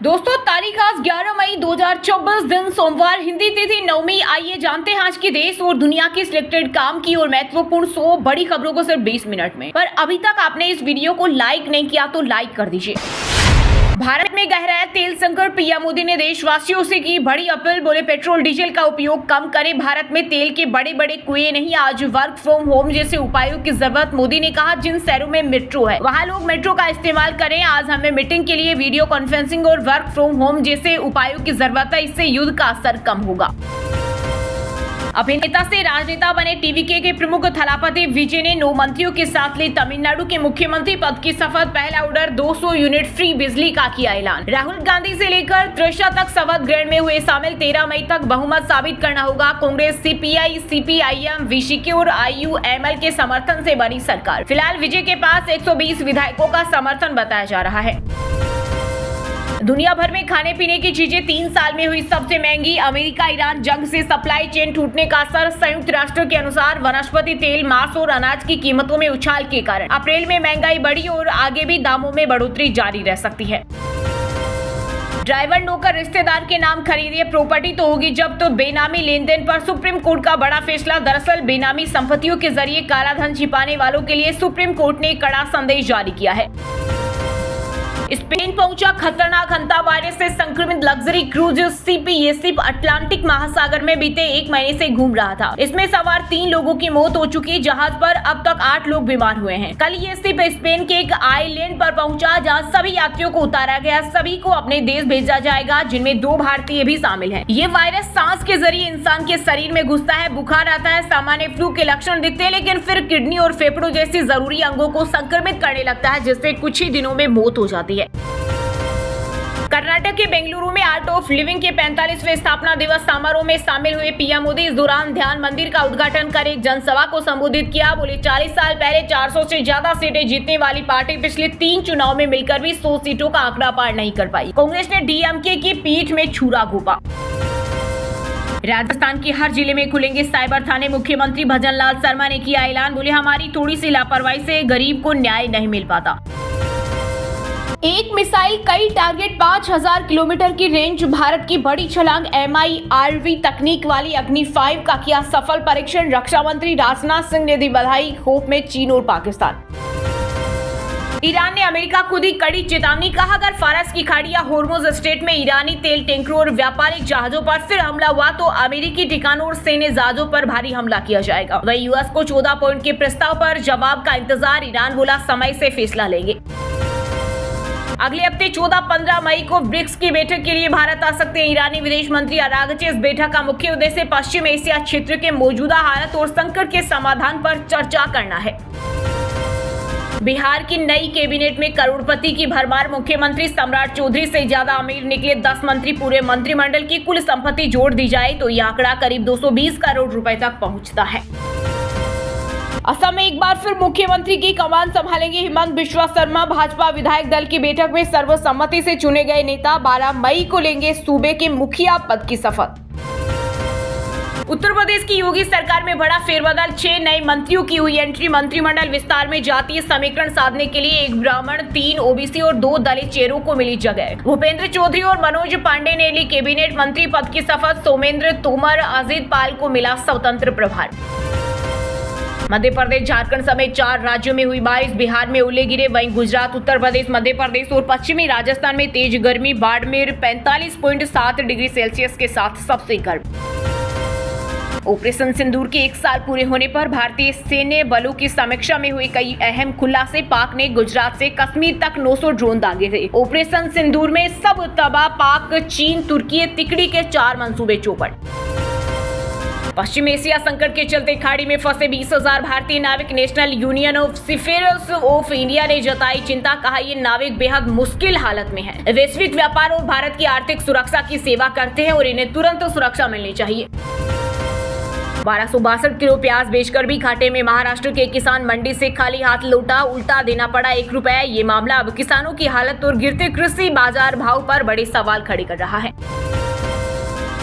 दोस्तों, तारीख आज 11 मई 2024 दिन सोमवार, हिंदी तिथि नवमी। आइए जानते हैं आज के देश और दुनिया की सिलेक्टेड काम की और महत्वपूर्ण 100 बड़ी खबरों को सिर्फ 20 मिनट में। पर अभी तक आपने इस वीडियो को लाइक नहीं किया तो लाइक कर दीजिए। भारत में गहराया तेल संकट, पीएम मोदी ने देशवासियों से की बड़ी अपील, बोले पेट्रोल डीजल का उपयोग कम करें। भारत में तेल के बड़े बड़े कुएं नहीं, आज वर्क फ्रॉम होम जैसे उपायों की जरूरत। मोदी ने कहा जिन शहरों में मेट्रो है वहां लोग मेट्रो का इस्तेमाल करें। आज हमें मीटिंग के लिए वीडियो कॉन्फ्रेंसिंग और वर्क फ्रॉम होम जैसे उपायों की जरूरत है, इससे युद्ध का असर कम होगा। अभिनेता से राजनेता बने टीवीके के प्रमुख थलापति विजय ने 9 मंत्रियों के साथ ली तमिलनाडु के मुख्यमंत्री पद की शपथ। पहला ऑर्डर 200 यूनिट फ्री बिजली का किया ऐलान। राहुल गांधी से लेकर त्रिशा तक शपथ ग्रहण में हुए शामिल। 13 मई तक बहुमत साबित करना होगा। कांग्रेस, सीपीआई, सीपीआईएम, वीसीके और आईयूएमएल के समर्थन से बनी सरकार। फिलहाल विजय के पास 120 विधायकों का समर्थन बताया जा रहा है। दुनिया भर में खाने पीने की चीजें 3 साल में हुई सबसे महंगी। अमेरिका ईरान जंग से सप्लाई चेन टूटने का असर। संयुक्त राष्ट्र के अनुसार वनस्पति तेल, मांस और अनाज की कीमतों में उछाल के कारण अप्रैल में महंगाई बढ़ी और आगे भी दामों में बढ़ोतरी जारी रह सकती है। ड्राइवर नौकर रिश्तेदार के नाम खरीदिए, प्रॉपर्टी तो होगी जब्त। तो बेनामी लेन देन पर सुप्रीम कोर्ट का बड़ा फैसला। दरअसल बेनामी संपत्तियों के जरिए काला धन छिपाने वालों के लिए सुप्रीम कोर्ट ने कड़ा संदेश जारी किया है। स्पेन पहुंचा खतरनाक हंता वायरस से संक्रमित लग्जरी क्रूज शिप। ये शिप अटलांटिक महासागर में बीते 1 महीने से घूम रहा था। इसमें सवार 3 लोगों की मौत हो चुकी। जहाज पर अब तक 8 लोग बीमार हुए हैं। कल ये शिप स्पेन के एक आइलैंड पर पहुंचा जहां सभी यात्रियों को उतारा गया। सभी को अपने देश भेजा जाएगा, जिनमें 2 भारतीय भी शामिल हैं। ये वायरस सांस के जरिए इंसान के शरीर में घुसता है। बुखार आता है, सामान्य फ्लू के लक्षण दिखते हैं, लेकिन फिर किडनी और फेफड़ों जैसी जरूरी अंगों को संक्रमित करने लगता है, जिससे कुछ ही दिनों में मौत हो जाती है। कर्नाटक के बेंगलुरु में आर्ट ऑफ लिविंग के 45वें स्थापना दिवस समारोह में शामिल हुए पीएम मोदी। इस दौरान ध्यान मंदिर का उद्घाटन कर एक जनसभा को संबोधित किया। बोले 40 साल पहले 400 से ज्यादा सीटें जीतने वाली पार्टी पिछले 3 चुनाव में मिलकर भी 100 सीटों का आंकड़ा पार नहीं कर पाई। कांग्रेस ने डीएमके की पीठ में छुरा घोंपा। राजस्थान के हर जिले में खुलेंगे साइबर थाने, मुख्यमंत्री भजन लाल शर्मा ने किया ऐलान। बोले हमारी थोड़ी सी लापरवाही से गरीब को न्याय नहीं मिल पाता। एक मिसाइल कई टारगेट, 5000 किलोमीटर की रेंज, भारत की बड़ी छलांग। MIRV तकनीक वाली अग्नि 5 का किया सफल परीक्षण। रक्षा मंत्री राजनाथ सिंह ने दी बधाई। खौफ में चीन और पाकिस्तान। ईरान ने अमेरिका को दी कड़ी चेतावनी। कहा अगर फारस की खाड़ी या होर्मुज स्ट्रेट में ईरानी तेल टैंकरों और व्यापारिक जहाजों पर फिर हमला हुआ तो अमेरिकी ठिकानों और सैन्य जहाजों पर भारी हमला किया जाएगा। वहीं यूएस को 14 पॉइंट के प्रस्ताव पर जवाब का इंतजार। ईरान बोला समय से फैसला लेंगे। अगले हफ्ते 14-15 मई को ब्रिक्स की बैठक के लिए भारत आ सकते हैं ईरानी विदेश मंत्री अरागची। इस बैठक का मुख्य उद्देश्य पश्चिम एशिया क्षेत्र के मौजूदा हालत और संकट के समाधान पर चर्चा करना है। बिहार की नई कैबिनेट में करोड़पति की भरमार। मुख्यमंत्री सम्राट चौधरी से ज्यादा अमीर निकले 10 मंत्री। पूरे मंत्रिमंडल की कुल संपत्ति जोड़ दी जाए तो यह आंकड़ा करीब 220 करोड़ रुपए तक पहुंचता है। असम में एक बार फिर मुख्यमंत्री की कमान संभालेंगे हिमंत बिश्वा शर्मा। भाजपा विधायक दल की बैठक में सर्वसम्मति से चुने गए नेता 12 मई को लेंगे सूबे के मुखिया पद की शपथ। उत्तर प्रदेश की योगी सरकार में बड़ा फेरबदल, 6 नए मंत्रियों की हुई एंट्री। मंत्रिमंडल विस्तार में जातीय समीकरण साधने के लिए 1 ब्राह्मण, 3 ओबीसी और 2 दलित चेहरों को मिली जगह। भूपेंद्र चौधरी और मनोज पांडे ने ली कैबिनेट मंत्री पद की शपथ। सोमेंद्र तोमर, अजित पाल को मिला स्वतंत्र प्रभार। मध्य प्रदेश, झारखंड समेत 4 राज्यों में हुई बारिश। बिहार में ओले गिरे, वहीं गुजरात, उत्तर प्रदेश, मध्य प्रदेश और पश्चिमी राजस्थान में तेज गर्मी। बाड़मेर 45.7 डिग्री सेल्सियस के साथ सबसे गर्म। ऑपरेशन सिंदूर के 1 साल पूरे होने पर भारतीय सैन्य बलों की समीक्षा में हुई कई अहम खुलासे। पाक ने गुजरात से कश्मीर तक 900 ड्रोन दागे थे। ऑपरेशन सिंदूर में सब तबाह, पाक, चीन, तुर्की, तिकड़ी के 4 मंसूबे चौपट। पश्चिम एशिया संकट के चलते खाड़ी में फंसे 20,000 भारतीय नाविक। National Union of Seafarers of India ने जताई चिंता। कहा ये नाविक बेहद मुश्किल हालत में हैं। वैश्विक व्यापार और भारत की आर्थिक सुरक्षा की सेवा करते हैं और इन्हें तुरंत सुरक्षा मिलनी चाहिए। 1262 किलो प्याज बेचकर भी घाटे में महाराष्ट्र के किसान। मंडी से खाली हाथ लौटा, उल्टा देना पड़ा 1 रुपया। ये मामला अब किसानों की हालत और गिरते कृषि बाजार भाव पर बड़े सवाल खड़े कर रहा है।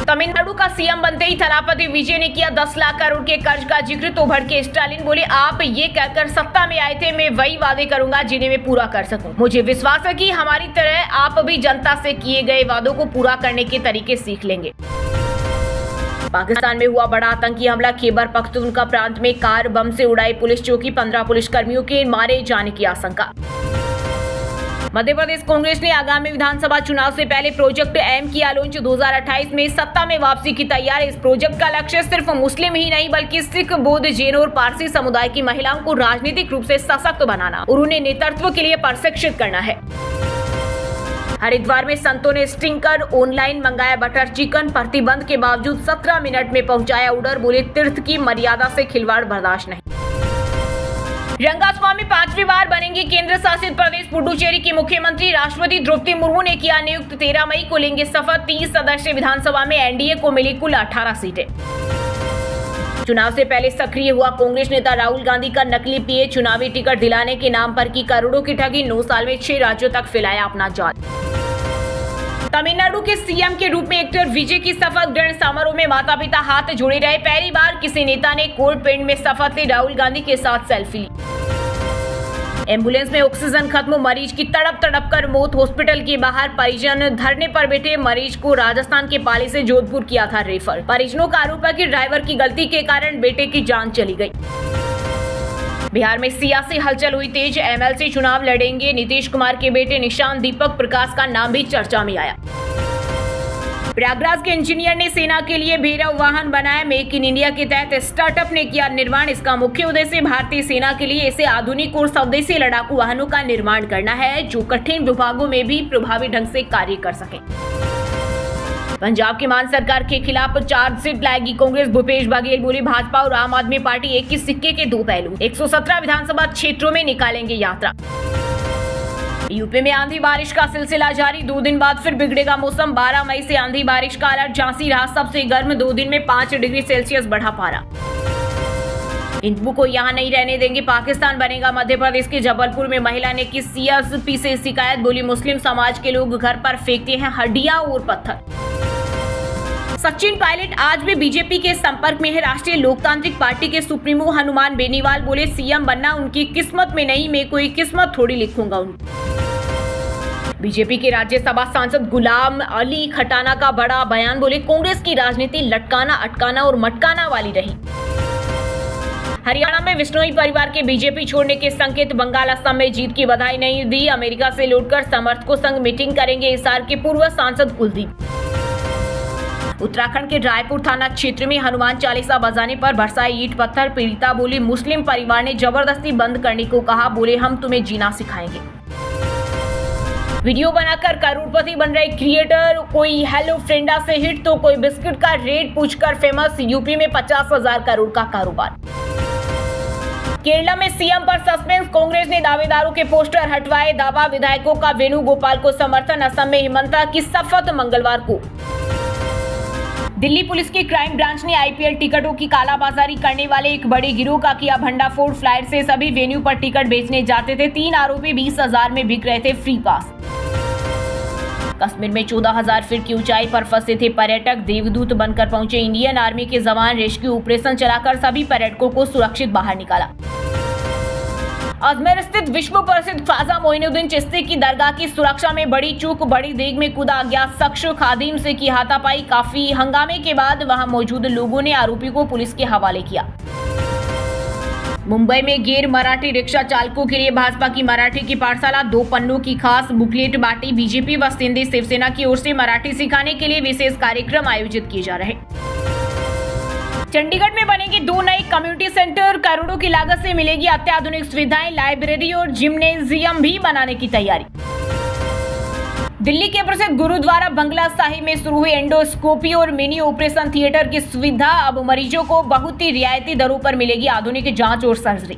तमिलनाडु का सीएम बनते ही थलापति विजय ने किया 10 लाख करोड़ के कर्ज का जिक्र, तो भड़के स्टालिन बोले आप ये कहकर सत्ता में आए थे, मैं वही वादे करूंगा जिन्हें मैं पूरा कर सकूं। मुझे विश्वास है कि हमारी तरह आप भी जनता से किए गए वादों को पूरा करने के तरीके सीख लेंगे। पाकिस्तान में हुआ बड़ा आतंकी हमला, खैबर पख्तूनख्वा प्रांत में कार बम से उड़ाई पुलिस चौकी, 15 पुलिसकर्मियों के मारे जाने की आशंका। मध्य प्रदेश कांग्रेस ने आगामी विधानसभा चुनाव से पहले प्रोजेक्ट एम किया लॉन्च, 2028 में सत्ता में वापसी की तैयारी। इस प्रोजेक्ट का लक्ष्य सिर्फ मुस्लिम ही नहीं बल्कि सिख, बौद्ध, जैन और पारसी समुदाय की महिलाओं को राजनीतिक रूप से सशक्त बनाना और उन्हें नेतृत्व के लिए प्रशिक्षित करना है। हरिद्वार में संतों ने स्टिंकर ऑनलाइन मंगाया बटर चिकन, प्रतिबंध के बावजूद 17 मिनट में पहुंचाया ऑर्डर, बोले तीर्थ की मर्यादा से खिलवाड़ बर्दाश्त नहीं। रंगास्वामी 5वीं बार बनेंगे केंद्र शासित प्रदेश, पुडुचेरी की मुख्यमंत्री राष्ट्रपति द्रौपदी मुर्मू ने किया नियुक्त, 13 मई को लेंगे शपथ। 30 सदस्यीय विधानसभा में एनडीए को मिली कुल 18 सीटें। चुनाव से पहले सक्रिय हुआ कांग्रेस नेता राहुल गांधी का नकली पीए, चुनावी टिकट दिलाने के नाम पर की करोड़ों की ठगी, 9 साल में 6 राज्यों तक फैलाया अपना जाल। तमिलनाडु के सीएम के रूप में एक्टर विजय की शपथ ग्रहण समारोह में माता पिता हाथ जोड़े रहे, पहली बार किसी नेता ने कोट पैंट में शपथ ली, राहुल गांधी के साथ सेल्फी ली। एम्बुलेंस में ऑक्सीजन खत्म, मरीज की तड़प कर मौत, हॉस्पिटल के बाहर परिजन धरने पर बैठे, मरीज को राजस्थान के पाली से जोधपुर किया था रेफर। परिजनों का आरोप है कि ड्राइवर की गलती के कारण बेटे की जान चली गई। बिहार में सियासी हलचल हुई तेज, एमएलसी चुनाव लड़ेंगे नीतीश कुमार के बेटे निशान, दीपक प्रकाश का नाम भी चर्चा में आया। प्रयागराज के इंजीनियर ने सेना के लिए भैरव वाहन बनाया, मेक इन इंडिया के तहत स्टार्टअप ने किया निर्माण। इसका मुख्य उद्देश्य भारतीय सेना के लिए ऐसे आधुनिक और स्वदेशी लड़ाकू वाहनों का निर्माण करना है जो कठिन विभागों में भी प्रभावी ढंग से कार्य कर सके। पंजाब की मान सरकार के खिलाफ चार्जशीट लाएगी कांग्रेस, भूपेश बघेल बोले भाजपा और आम आदमी पार्टी एक ही सिक्के के दो पहलू, 117 विधानसभा क्षेत्रों में निकालेंगे यात्रा। यूपी में आंधी बारिश का सिलसिला जारी, 2 दिन बाद फिर बिगड़ेगा मौसम, 12 मई से आंधी बारिश का अलर्ट, झांसी रहा सबसे गर्म, 2 दिन में 5 डिग्री सेल्सियस बढ़ा पारा। हिंदुओं को यहाँ नहीं रहने देंगे, पाकिस्तान बनेगा मध्य प्रदेश के जबलपुर में महिला ने की सीएसपी से शिकायत, बोली मुस्लिम समाज के लोग घर पर फेंकते हैं हड्डियां और पत्थर। सचिन पायलट आज भी बीजेपी के संपर्क में है, राष्ट्रीय लोकतांत्रिक पार्टी के सुप्रीमो हनुमान बेनीवाल बोले सीएम बनना उनकी किस्मत में नहीं, मैं कोई किस्मत थोड़ी लिखूंगा उनकी। बीजेपी के राज्यसभा सांसद गुलाम अली खटाना का बड़ा बयान, बोले कांग्रेस की राजनीति लटकाना, अटकाना और मटकाना वाली रही। हरियाणा में बिश्नोई परिवार के बीजेपी छोड़ने के संकेत, बंगाल असम में जीत की बधाई नहीं दी, अमेरिका से लौटकर समर्थकों संग मीटिंग करेंगे हिसार के पूर्व सांसद कुलदीप। उत्तराखंड के रायपुर थाना क्षेत्र में हनुमान चालीसा बजाने पर बरसाए ईंट पत्थर, पीड़िता बोली मुस्लिम परिवार ने जबरदस्ती बंद करने को कहा, बोले हम तुम्हें जीना सिखाएंगे। वीडियो बनाकर करोड़पति बन रहे क्रिएटर, कोई हेलो फ्रेंडा से हिट तो कोई बिस्किट का रेट पूछकर फेमस, यूपी में 50,000 करोड़ का कारोबार। केरला में सीएम पर सस्पेंस, कांग्रेस ने दावेदारों के पोस्टर हटवाए, दावा विधायकों का वेणुगोपाल को समर्थन, असम में हिमंता की शपथ मंगलवार को। दिल्ली पुलिस की क्राइम ब्रांच ने आईपीएल टिकटों की कालाबाजारी करने वाले एक बड़े गिरोह का किया भंडाफोड़, फ्लाइट से सभी वेन्यू पर टिकट बेचने जाते थे, 3 आरोपी 20,000 में बिक रहे थे फ्री पास। कश्मीर में 14,000 फीट की ऊंचाई पर फंसे थे पर्यटक, देवदूत बनकर पहुंचे इंडियन आर्मी के जवान, रेस्क्यू ऑपरेशन चलाकर सभी पर्यटकों को सुरक्षित बाहर निकाला। अजमेर स्थित विश्व प्रसिद्ध ख्वाजा मोइनुद्दीन चिश्ती की दरगाह की सुरक्षा में बड़ी चूक, बड़ी देग में कूदा अज्ञात शख्स, खादिम से की हाथापाई, काफी हंगामे के बाद वहां मौजूद लोगों ने आरोपी को पुलिस के हवाले किया। मुंबई में गैर मराठी रिक्शा चालकों के लिए भाजपा की मराठी की पाठशाला, 2 पन्नों की खास बुकलेट बांटी, बीजेपी व सिंधी शिवसेना की ओर से मराठी सिखाने के लिए विशेष कार्यक्रम आयोजित किए जा रहे। चंडीगढ़ में बनेंगे 2 नए कम्युनिटी सेंटर, करोड़ों की लागत से मिलेगी अत्याधुनिक सुविधाएं, लाइब्रेरी और जिम्नेजियम भी बनाने की तैयारी। दिल्ली के प्रसिद्ध गुरुद्वारा बंगला साहिब में शुरू हुई एंडोस्कोपी और मिनी ऑपरेशन थिएटर की सुविधा, अब मरीजों को बहुत ही रियायती दरों पर मिलेगी आधुनिक जांच और सर्जरी।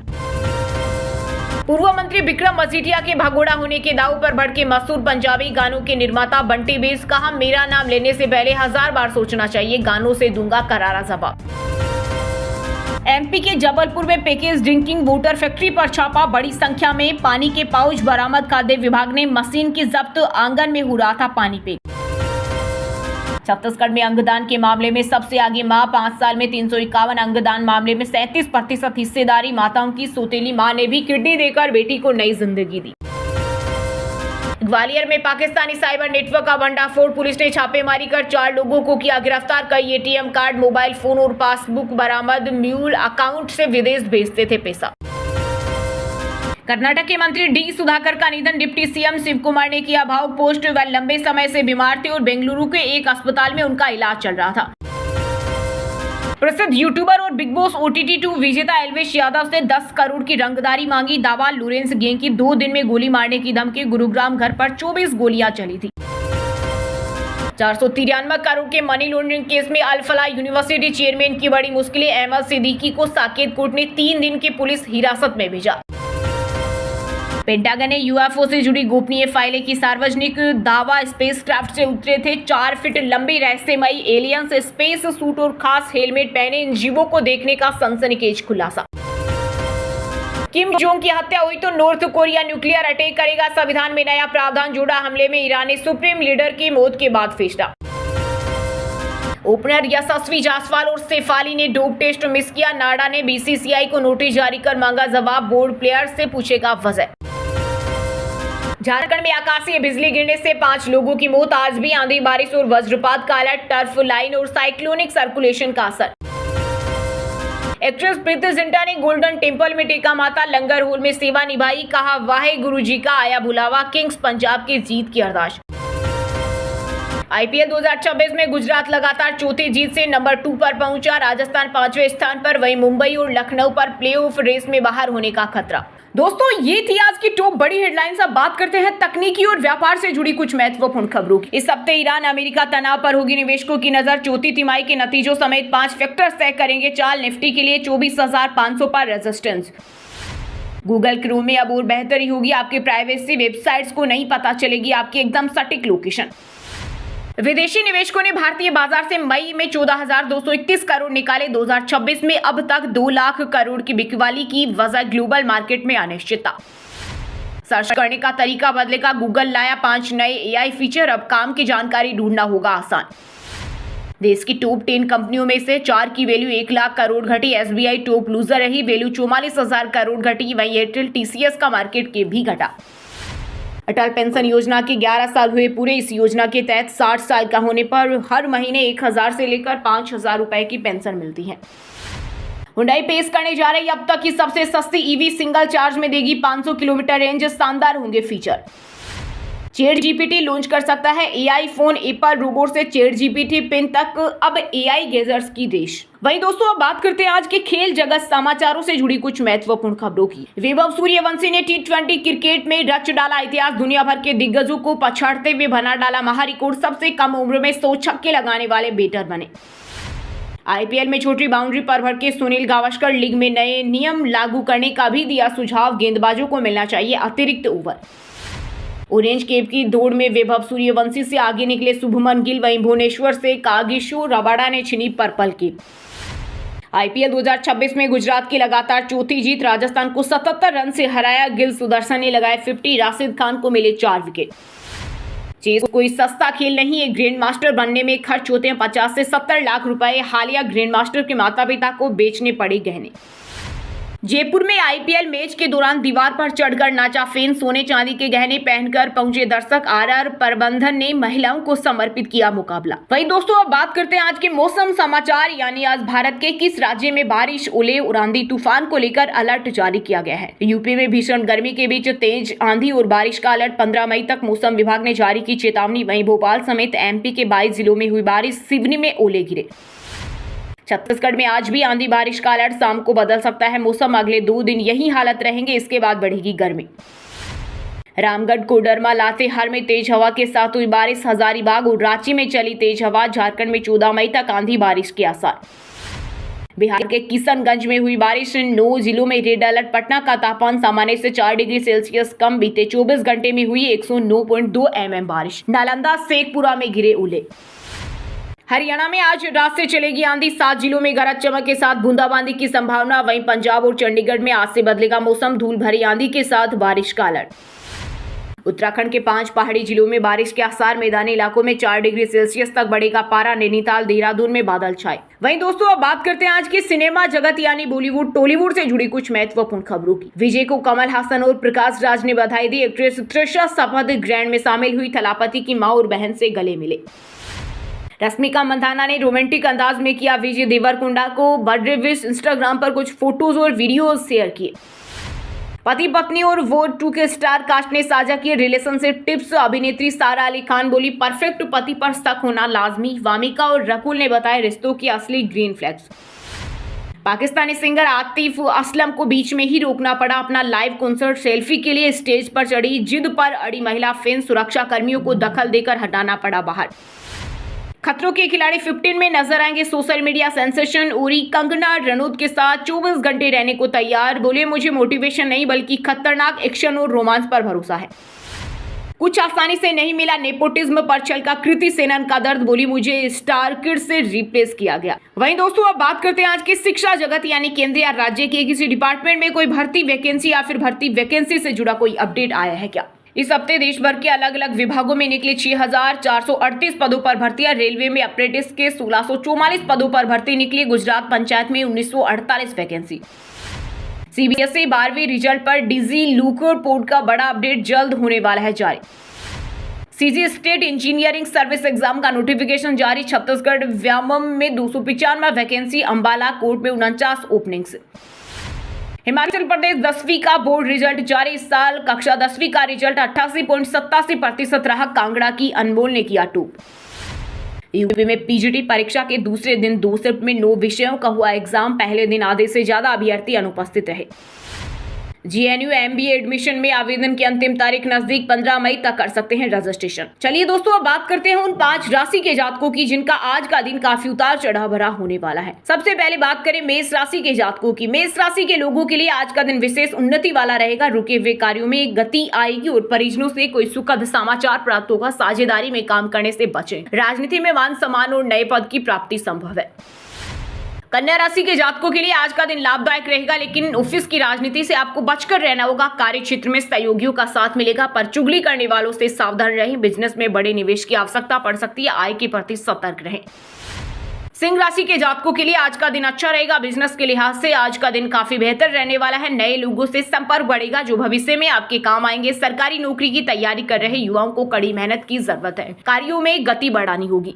पूर्व मंत्री विक्रम मजीठिया के भगोड़ा होने के दाव पर भड़के मशहूर पंजाबी गानों के निर्माता बंटी बेस, कहा मेरा नाम लेने से पहले 1000 बार सोचना चाहिए, गानों से दूंगा करारा जवाब। एमपी के जबलपुर में पैकेज ड्रिंकिंग वाटर फैक्ट्री पर छापा, बड़ी संख्या में पानी के पाउच बरामद, खाद्य विभाग ने मशीन की जब्त, आंगन में हो रहा था पानी पे। छत्तीसगढ़ में अंगदान के मामले में सबसे आगे मां, 5 साल में 351 अंगदान मामले में 37% हिस्सेदारी। माताओं की सौतेली मां ने भी किडनी देकर बेटी को नई जिंदगी दी। ग्वालियर में पाकिस्तानी साइबर नेटवर्क का भंडाफोड़, पुलिस ने छापेमारी कर 4 लोगों को किया गिरफ्तार। कई एटीएम कार्ड, मोबाइल फोन और पासबुक बरामद। म्यूल अकाउंट से विदेश भेजते थे पैसा। कर्नाटक के मंत्री डी सुधाकर का निधन, डिप्टी सीएम शिव कुमार ने किया भावुक पोस्ट। वह लंबे समय से बीमार थे और बेंगलुरु के एक अस्पताल में उनका इलाज चल रहा था। प्रसिद्ध यूट्यूबर और बिग बॉस OTT 2 विजेता एल्विश यादव से 10 करोड़ की रंगदारी मांगी। दावा, लॉरेंस गैंग की 2 दिन में गोली मारने की धमकी। गुरुग्राम घर पर 24 गोलियां चली थी। 493 करोड़ के मनी लॉन्ड्रिंग केस में अल फलाह यूनिवर्सिटी चेयरमैन की बड़ी मुश्किलें। अहमद सिद्दीकी को साकेत कोर्ट ने 3 दिन की पुलिस हिरासत में भेजा। पेंटागन ने UFO से जुड़ी गोपनीय फाइलें की सार्वजनिक। दावा, स्पेसक्राफ्ट से उतरे थे 4 फीट लंबी रहस्यमयी एलियंस। स्पेस सूट और खास हेलमेट पहने इन जीवों को देखने का सनसनीखेज खुलासा। किम जोंग की हत्या हुई तो नॉर्थ कोरिया न्यूक्लियर अटैक करेगा। संविधान में नया प्रावधान जोड़ा। हमले में ईरानी सुप्रीम लीडर की मौत के बाद फैसला। ओपनर यशस्वी जायसवाल और शेफाली ने डोप टेस्ट मिस किया। नाडा ने BCCI को नोटिस जारी कर मांगा जवाब। बोर्ड प्लेयर से पूछेगा वजह। झारखंड में आकाशीय बिजली गिरने से 5 लोगों की मौत। आज भी आंधी, बारिश और वज्रपात का अलर्ट। टर्फ लाइन और साइक्लोनिक सर्कुलेशन का असर। एक्ट्रेस प्रीति जिंटा ने गोल्डन टेम्पल में टेका माथा। लंगर हॉल में सेवा निभाई। कहा, वाहे गुरु जी का आया बुलावा। किंग्स पंजाब की जीत की अरदास। IPL 2026 में गुजरात लगातार चौथी जीत से नंबर 2 पर पहुंचा। राजस्थान 5वें स्थान पर। वहीं मुंबई और लखनऊ पर प्लेऑफ रेस में बाहर होने का खतरा। दोस्तों, ये थी आज की टॉप बड़ी हेडलाइंस। अब बात करते हैं तकनीकी और व्यापार से जुड़ी कुछ महत्वपूर्ण खबरों की। इस हफ्ते ईरान अमेरिका तनाव पर होगी निवेशकों की नजर। चौथी तिमाही के नतीजों समेत 5 फैक्टर्स तय करेंगे चाल। निफ्टी के लिए 24,500 पर रेजिस्टेंस। गूगल क्रोम में अब और बेहतरी होगी। आपके प्राइवेसी वेबसाइट्स को नहीं पता चलेगी आपकी एकदम सटीक लोकेशन। विदेशी निवेशकों ने भारतीय बाजार से मई में 14,231 करोड़ निकाले। 2026 में अब तक 2 लाख करोड़ की बिकवाली की वजह ग्लोबल मार्केट में अनिश्चितता। सर्च करने का तरीका बदलेगा। गूगल लाया 5 नए AI फीचर। अब काम की जानकारी ढूंढना होगा आसान। देश की टॉप 10 कंपनियों में से 4 की वैल्यू 1 लाख करोड़ घटी। SBI टॉप लूजर रही, वैल्यू 44,000 करोड़ घटी। वहीं एयरटेल TCS का मार्केट के भी घटा। अटल पेंशन योजना के 11 साल हुए पूरे। इस योजना के तहत 60 साल का होने पर हर महीने 1,000 से लेकर 5,000 रुपए की पेंशन मिलती है। हुंडई पेश करने जा रही अब तक की सबसे सस्ती EV सिंगल चार्ज में देगी 500 किलोमीटर रेंज। शानदार होंगे फीचर। ChatGPT लॉन्च कर सकता है AI फोन। एप्पल रोबोट से ChatGPT पिन तक अब AI गैजेट्स की देश। वहीं दोस्तों, अब बात करते हैं आज के खेल जगत समाचारों से जुड़ी कुछ महत्वपूर्ण खबरों की। वैभव सूर्यवंशी ने T20 क्रिकेट में रच डाला इतिहास। दुनिया भर के दिग्गजों को पछाड़ते हुए बना डाला महारिकॉर्ड। सबसे कम उम्र में 100 छक्के लगाने वाले बैटर बने। IPL में छोटी बाउंड्री पर भर के सुनील गावस्कर लीग में नए नियम लागू करने का भी दिया सुझाव। गेंदबाजों को मिलना चाहिए अतिरिक्त ओवर। ऑरेंज कैप की दौड़ में वैभव सूर्यवंशी से आगे निकले शुभमन गिल। वहीं भुवनेश्वर से कागिसो रबाडा ने छिनी पर्पल कैप। IPL 2026 में गुजरात की लगातार चौथी जीत। राजस्थान को 77 रन से हराया। गिल सुदर्शन ने लगाए 50। राशिद खान को मिले 4 विकेट। चेस कोई सस्ता खेल नहीं है। ग्रैंड मास्टर बनने में खर्च होते हैं 50 से 70 लाख रुपए। हालिया ग्रैंड मास्टर के माता पिता को बेचने पड़े गहने। जयपुर में IPL मैच के दौरान दीवार पर चढ़कर नाचा फैन। सोने चांदी के गहने पहनकर पहुंचे दर्शक। RR प्रबंधन ने महिलाओं को समर्पित किया मुकाबला। वहीं दोस्तों, अब बात करते हैं आज के मौसम समाचार। यानी आज भारत के किस राज्य में बारिश, ओले और आंधी तूफान को लेकर अलर्ट जारी किया गया है। यूपी में भीषण गर्मी के बीच तेज आंधी और बारिश का अलर्ट। 15 मई तक मौसम विभाग ने जारी की चेतावनी। वहीं भोपाल समेत MP के 22 जिलों में हुई बारिश। सिवनी में ओले गिरे। छत्तीसगढ़ में आज भी आंधी बारिश का अलर्ट। शाम को बदल सकता है मौसम। अगले 2 दिन यही हालत रहेंगे। इसके बाद बढ़ेगी गर्मी। रामगढ़, कोडरमा, लातेहार में तेज हवा के साथ हुई बारिश। हजारीबाग और रांची में चली तेज हवा। झारखंड में 14 मई तक आंधी बारिश के आसार। बिहार के किशनगंज में हुई बारिश। 9 जिलों में रेड अलर्ट। पटना का तापमान सामान्य से 4 डिग्री सेल्सियस कम। बीते 24 घंटे में हुई 109.2 mm बारिश। नालंदा, शेखपुरा में गिरे ओले। हरियाणा में आज रात से चलेगी आंधी। 7 जिलों में गरज चमक के साथ बूंदाबांदी की संभावना। वहीं पंजाब और चंडीगढ़ में आज से बदलेगा मौसम। धूल भरी आंधी के साथ बारिश का अलर्ट। उत्तराखंड के 5 पहाड़ी जिलों में बारिश के आसार, मैदानी इलाकों में 4 डिग्री सेल्सियस तक बढ़ेगा पारा, नैनीताल, देहरादून में बादल छाए। वहीं दोस्तों अब बात करते हैं आज की सिनेमा जगत यानी बॉलीवुड टॉलीवुड से जुड़ी कुछ महत्वपूर्ण खबरों की। विजय को कमल हासन और प्रकाश राज ने बधाई दी। एक्ट्रेस त्रिशा शपथ ग्रहण में शामिल हुई, थलापति की मां और बहन से गले मिले। रश्मिका मंदाना ने रोमांटिक अंदाज में किया विजय देवरकोंडा को बर्थडे विश। इंस्टाग्राम पर कुछ फोटोज और वीडियोज शेयर किए। पति पत्नी और वॉर 2 के स्टार कास्ट ने साझा किए रिलेशनशिप टिप्स। अभिनेत्री सारा अली खान बोली परफेक्ट पति पर शक होना लाजमी। वामिका और रकुल ने बताए रिश्तों की असली green flags. Pakistani singer Atif Aslam को बीच में ही रोकना पड़ा। अपना लाइव कॉन्सर्ट सेल्फी के लिए स्टेज पर चढ़ी। जिद पर अड़ी महिला फैन, सुरक्षा कर्मियों को दखल देकर हटाना पड़ा बाहर। खतरों के खिलाड़ी 15 में नजर आएंगे social media sensation Uri. Kangana Ranaut के साथ 24 घंटे रहने को तैयार। बोले मुझे मोटिवेशन नहीं बल्कि खतरनाक एक्शन और रोमांस पर भरोसा है। कुछ आसानी से नहीं मिला, नेपोटिज्म पर छलका कृति सेनन का दर्द। बोली मुझे स्टार किड से रिप्लेस किया गया। वहीं दोस्तों अब बात करते हैं आज की शिक्षा जगत यानी केंद्र या राज्य के किसी डिपार्टमेंट में कोई भर्ती वैकेंसी या फिर भर्ती वैकेंसी से जुड़ा कोई अपडेट आया है क्या। इस हफ्ते देश भर के अलग अलग विभागों में निकली 6,438 पदों पर भर्तियां। रेलवे में अप्रेंटिस के 1644 पदों पर भर्ती निकली। गुजरात पंचायत में 1948 वैकेंसी। सीबीएसई 12वीं रिजल्ट पर डिजी लूकर पोर्ट का बड़ा अपडेट जल्द होने वाला है जारी। CG state engineering service exam का नोटिफिकेशन जारी। छत्तीसगढ़ व्यामम में 295 वैकेंसी। अंबाला कोर्ट में 49 ओपनिंग्स। हिमाचल प्रदेश 10वीं का बोर्ड रिजल्ट जारी। इस साल कक्षा 10वीं का रिजल्ट 88.87% रहा। कांगड़ा की अनमोल ने किया टॉप। यूपी में पीजीटी परीक्षा के दूसरे दिन 2 शिफ्ट में 9 विषयों का हुआ एग्जाम। पहले दिन आधे से ज्यादा अभ्यर्थी अनुपस्थित रहे। जीएनयू एमबीए एडमिशन में आवेदन की अंतिम तारीख नजदीक, 15 मई तक कर सकते हैं रजिस्ट्रेशन। चलिए दोस्तों अब बात करते हैं उन 5 राशि के जातकों की जिनका आज का दिन काफी उतार चढ़ाव भरा होने वाला है। सबसे पहले बात करें मेष राशि के जातकों की। मेष राशि के लोगों के लिए आज का दिन विशेष उन्नति वाला रहेगा। रुके हुए कार्यों में गति आएगी और परिजनों से कोई सुखद समाचार प्राप्त होगा। साझेदारी में काम करने से बचें। राजनीति में मान सम्मान और नए पद की प्राप्ति संभव है। कन्या राशि के जातकों के लिए आज का दिन लाभदायक रहेगा, लेकिन ऑफिस की राजनीति से आपको बचकर रहना होगा। कार्य क्षेत्र में सहयोगियों का साथ मिलेगा, पर चुगली करने वालों से सावधान रहें। बिजनेस में बड़े निवेश की आवश्यकता पड़ सकती है। आय के प्रति सतर्क रहें। सिंह राशि के जातकों के लिए आज का दिन अच्छा रहेगा। बिजनेस के लिहाज से आज का दिन काफी बेहतर रहने वाला है। नए लोगों से संपर्क बढ़ेगा जो भविष्य में आपके काम आएंगे। सरकारी नौकरी की तैयारी कर रहे युवाओं को कड़ी मेहनत की जरूरत है। कार्यों में गति बढ़ानी होगी।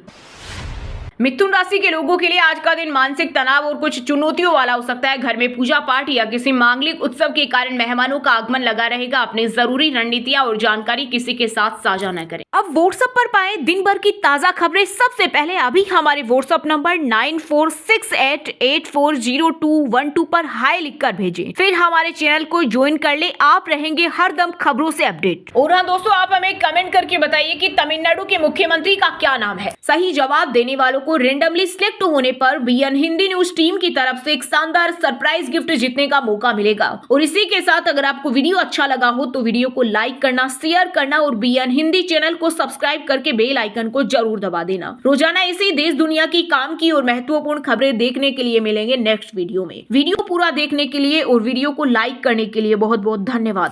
मिथुन राशि के लोगों के लिए आज का दिन मानसिक तनाव और कुछ चुनौतियों वाला हो सकता है। घर में पूजा पाठ या किसी मांगलिक उत्सव के कारण मेहमानों का आगमन लगा रहेगा। अपनी जरूरी रणनीतियां और जानकारी किसी के साथ साझा न करें। अब व्हाट्सएप पर पाएं दिन भर की ताजा खबरें सबसे पहले। अभी हमारे व्हाट्सएप नंबर 9468840212 पर हाई लिखकर भेजें। फिर हमारे चैनल को ज्वाइन कर ले। आप रहेंगे हरदम खबरों से अपडेट। और हाँ दोस्तों, आप हमें कमेंट करके बताइए कि तमिलनाडु के मुख्यमंत्री का क्या नाम है। सही जवाब देने वालों को रेंडमली सिलेक्ट होने पर बीएन हिंदी न्यूज टीम की तरफ से एक शानदार सरप्राइज गिफ्ट जीतने का मौका मिलेगा। और इसी के साथ अगर आपको वीडियो अच्छा लगा हो तो वीडियो को लाइक करना, शेयर करना और बीएन हिंदी चैनल को सब्सक्राइब करके बेल आइकन को जरूर दबा देना। रोजाना इसी देश दुनिया की काम की और महत्वपूर्ण खबरें देखने के लिए मिलेंगे नेक्स्ट वीडियो में। वीडियो पूरा देखने के लिए और वीडियो को लाइक करने के लिए बहुत बहुत धन्यवाद।